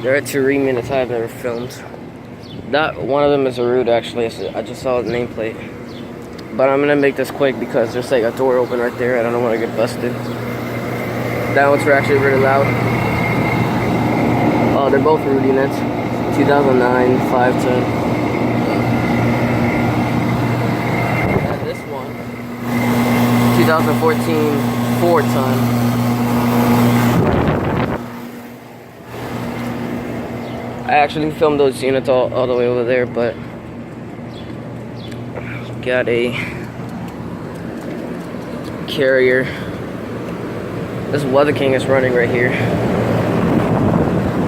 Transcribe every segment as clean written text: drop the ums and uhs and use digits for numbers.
There are two reunions I've never filmed. That one of them is a root actually. I just saw the nameplate. But I'm gonna make this quick because there's like a door open right there. I don't want to get busted. That one's actually really loud. Oh, they're both root units. 2009, 510. And this one, 2014, 4-ton. I actually filmed those units all the way over there, but got a carrier. This Weather King is running right here.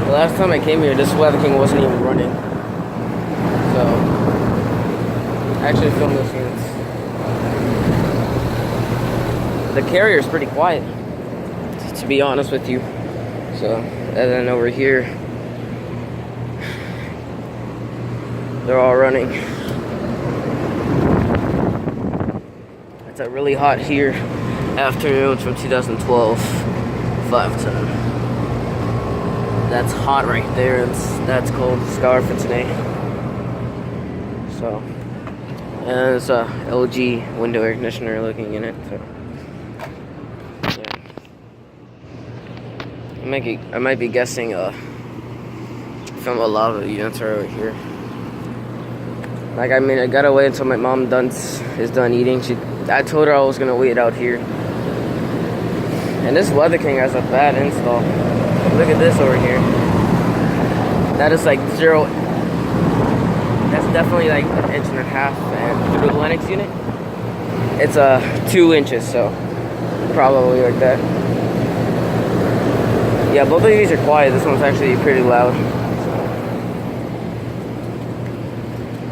The last time I came here, this Weather King wasn't even running. So, I actually filmed those units. The carrier is pretty quiet, to be honest with you. So, and then over here, they're all running. It's a really hot here afternoon from 2012, 5-10. That's hot right there. That's cold scar for today. So, and it's a LG window air conditioner looking unit. So, yeah. I might be guessing from a lot of the units are over here. Like, I mean, I gotta wait until my mom is done eating. I told her I was gonna wait out here. And this Weather King has a bad install. Look at this over here. That is like 0. That's definitely like 1.5 inches. And through the Lennox unit, it's 2 inches. So probably like that. Yeah, both of these are quiet. This one's actually pretty loud.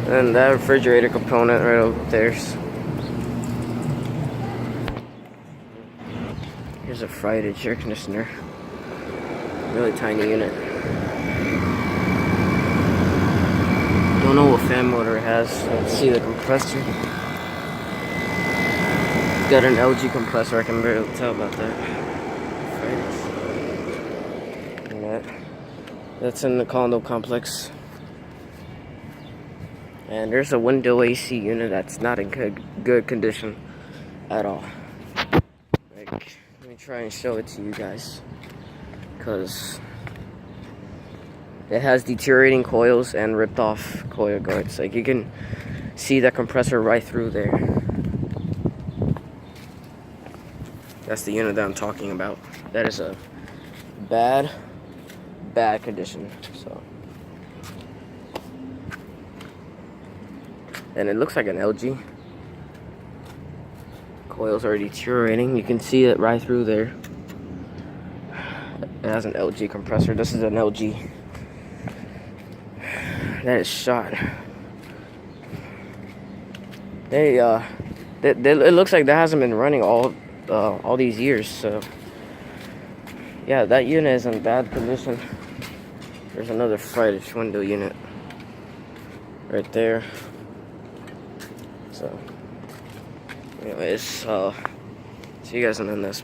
And that refrigerator component right over there. Here's a Friday air conditioner. Really tiny unit. Don't know what fan motor it has. Let's see the compressor. It's got an LG compressor. I can barely tell about that. That's in the condo complex. And there's a window AC unit that's not in good condition at all. Like, let me try and show it to you guys, because it has deteriorating coils and ripped off coil guards. Like, you can see that compressor right through there. That's the unit that I'm talking about. That is a bad condition. So, and it looks like an LG. Coils are deteriorating. You can see it right through there. It has an LG compressor. This is an LG. That is shot. It looks like that hasn't been running all these years. So yeah, that unit is in bad condition. There's another Friday window unit right there. So, anyways, see you guys in the next.